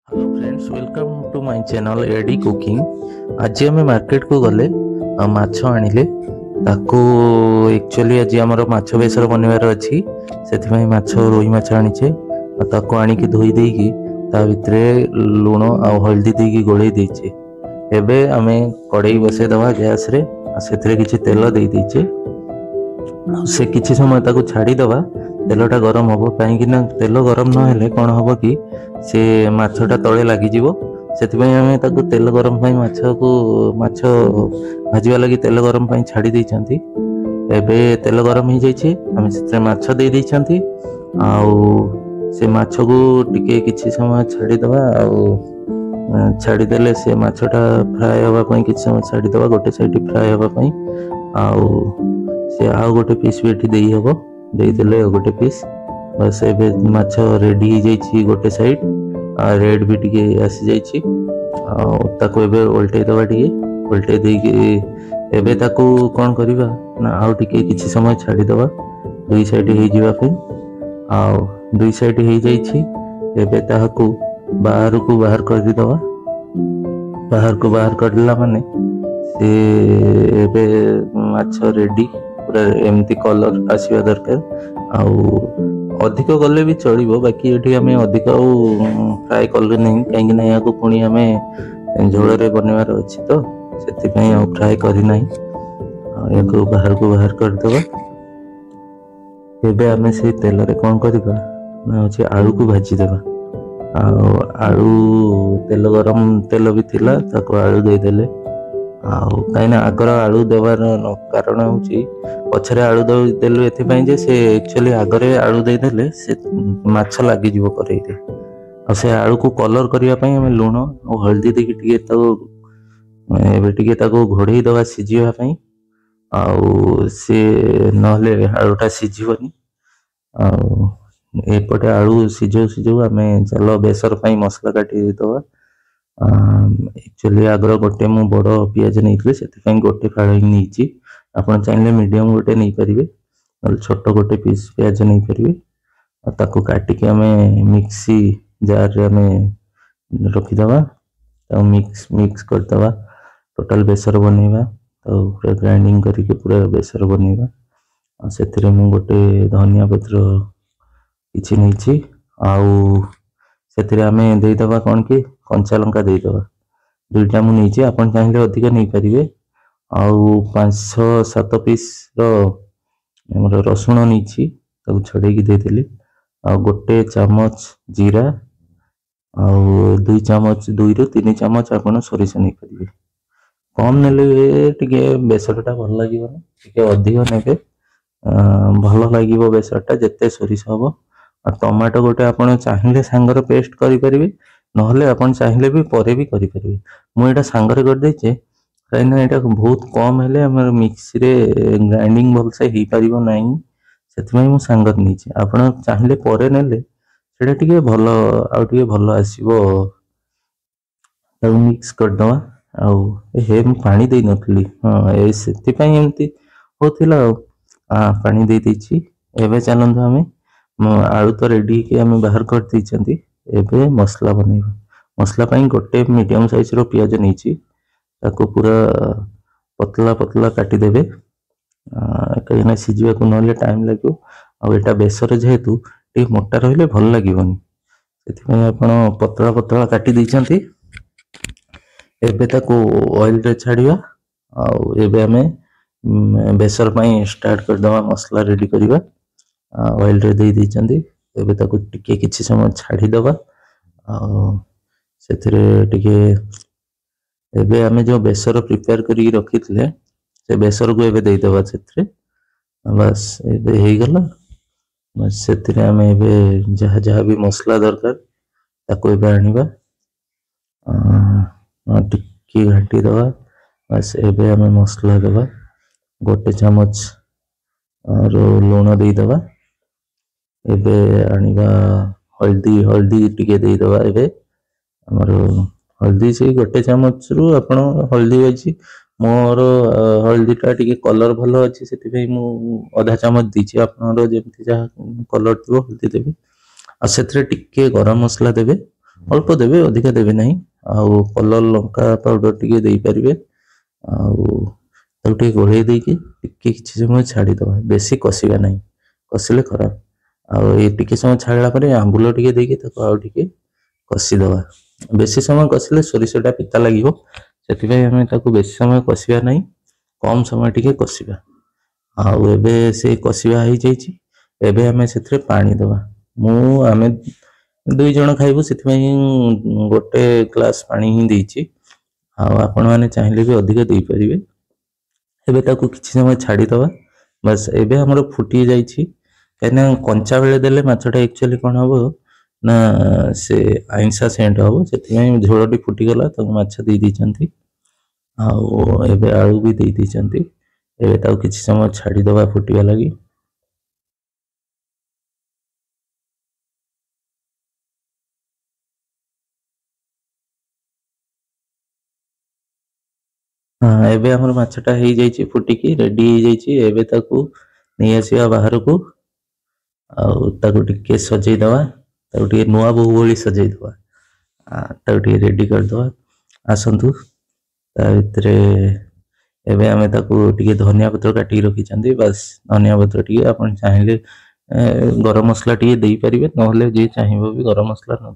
Hello friends, welcome to my channel AD cooking. आज आम market को गले माछ आनिले ताको एक्चुअली आज आमर माछ बेसर बनवार अच्छी से माछ रोही माछ आनीचे ताको आनिकी धोई देकी ता भितरे लुण आ हल्दी देकी गोले देचे। एबे आमे कड़ाई बसई दवा गैस रे से किछि तेल दे देचे से किछि समय ताको छाड़ी दवा। तेलटा गरम हम कहीं तेल गरम नहेले कौन हम कि से माछटा तले लगिଯିव से तेल गरम माछ भाजवा लगी तेल गरम छाड़ी देइछंती। एबे तेल गरम हो जाइए माछ दे देइछंती से माछ को टिके किछि समय छाड़ी दवा छाड़ी देले से माछटा फ्राए होगा किछि समय छाड़ी दवा गोटे साइड फ्राए होगा से आउ गोटे पीस भी एठी देई हबो देदेले गोटे पीस बस एबे माछ रेडी हो जाइए गोटे साइड रेड भी टिके आसी जाइए ताको एबे उल्टे दवा टिके उल्टे देके एबे ताको कौन करिबा ना आउ टिके किछि समय छाड़ी दवा दुई साइड हो जिबा पे आउ दुई साइड हो जाइए। एबे ताको बाहर को बाहर कर दी दवा बाहर को बाहर कर दिला माने से एबे माछ रेडी पूरा एमती कलर आसवा दरकार आउ अधिक गले भी चलो बाकी ये आम अधिक फ्राए कलु नहीं कहीं या पुणी आम झोल बनवार अच्छी तो से फ्राए करना या बाहर को बाहर करदे। एबे आम से तेल रे कौन करवा ना हूँ आलू को भाजीदेवा आलू तेल गरम तेल भी थिला ताको आलू देदेले कहीं आगर आलू देवार कारण हूँ पछरे आलू देलु एथि से एक्चुअली आगरे आलू देदेले से माछ लगी कड़ाई रे से आलू को कलर करने आम लुण और हल्दी देकी टिके घोड़े दवा सीझापी सी नहले आलूटा सीझबनी एपटे आलू सीझो सीझो आम चल बेसर मसला काटी दवा। एक्चुअली आगर गोटे मु बड़ पियाज नहीं से गोटे फाड़ नहीं आपन चाहिए मीडियम गोटे नहीं पारे छोट गोटे पीस पियाज नहीं पारे ताको काटिके आम मिक्सी जार रे आम रखीदवा मिक्स मिक्स करदवा टोटाल बेसर बनइबा पूरा ग्राइंडिंग करके पूरा बेसर बनइबा से मु गोटे धनिया पत्र किछि नहीं से आम देदवा कौन कि कंचा लंका देदवा दुईटा मुझे आपन चाहिए अधिक नहीं पारे आउ 5-7 पीस रसुण नहीं छड़ेकी देदेली गोटे चामच जीरा आउ 2 चामच 2 ରୁ 3 चामच आपन सोरिष नहीं पारे कम नेले टिके बेसरटा भल लगे टिके अधिक नेबे भल लगे बेसरटा जिते सोरिष हम और टमाटो गोटे आपन चाहिए सांगर पेस्ट करें नहले आपन चाहिए भी परे भी करें मुझे सांगरे कर देचे कहीं यहाँ बहुत कम है मिक्सी रे ग्राइंडिंग भलसे हो पार ना से सांगर नहीं आप चाहिए पर नेले से टे भल आउ भल आसो मिक्स करदे हे पानी दे नी हाँ से एमती होता पानी दे देछि। एबे चलते आम आलू तो रेडी कि आम बाहर कर देइछंती एबे मसला बनइबा मसला पाई गोटे मीडियम साइज रो पियाज नहीं ताको पूरा पतला पतला काटी देबे कहीं सीझा को ना टाइम लगे आटा बेसर जेहेतु टे मोटा रहिले भल लगेनि से पतला पतला काटी देइछंती। एबे ताको ऑयल रे छाड़िया एबे आमे बेसर पाई स्टार्ट करदवा मसला रेडी करवा ऑयल रे दे देइछंती एबे ताको टिके किछि समय छाड़ी दवा से एबे आमे जो बेसर प्रिपेयर करी रखी से बेसर को एबे दे दवा से बस एबे हे गला बस से आमे एबे जहा जहा भी मसला दरकार ताको एबे आनिबा टिके घाटी दवा बस एबे आमे मसला दवा गोटे चामच और लुण दे दवा एबे आनिबा हल्दी हल्दी टिके दे दवा एबे हमर हल्दी से गोटे चामच रु आपण हल्दी अच्छी मोर हल्दीटा टिके कलर भल अच्छी से आधा चामच दीची आपनर जमती जहाँ कलर थो हल्दी देवे से टिके गरम मसला देवे अल्प देवे अधिका देवे नहीं आउ कलर लंका पाउडर टिके दे पारिबे आउ ताऊ टिके गोळेई देकी टिके किछि समय छाडी दबा बेसी कसिबा नहीं कसिले खराब आउ ए टिके समय छाडला परे आंबुल टिके देकी ताको आउ टिके कसी दबा बेसी समय कसिले सोरिषटा पिता लागिवो सेति हमें ताको बेसी समय कसिबा नहीं कम समय टिके कसिबा आउ एबे से कसिबा हो जाइछि एबे हमें सेथरे पानी दबा मु आमे 2 जण खाइबो सेति गोटे ग्लास पानी ही देछि आउ आपण माने चाहिले भी अधिक दे परिबे एबे ताको किछि समय छाडी दबा बस एबे हमर फुटी जाइछि कहना कंचा बेले देले माछटा एक्चुअली कोन हबो ना से आइंसा सेंट हबो सेति झोलटी फुटी गला ताको माछ दे दिचंती आउ एबे आलू भी दे दिचंती एबे ताको किछि समय छाडी दबा फुटिया लागि हाँ एबे हमर माछटा हे जाइछि फुटिकी रेडी हे जाइछि एबे ताको नै आसीबा बाहर को आउ ताको टिके सजै दवा ताको टिके नुआ बहु भली सजै दवा ताको टिके रेडी कर दवा आसंतु ता भितरे एबे हमें ताको टिके धनिया पत्र काटी रखी चंदी बस धनिया पत्र टिके आपण चाहिले गरम मसला टिके देई परिबे नहले जे चाहिबो भी गरम मसला न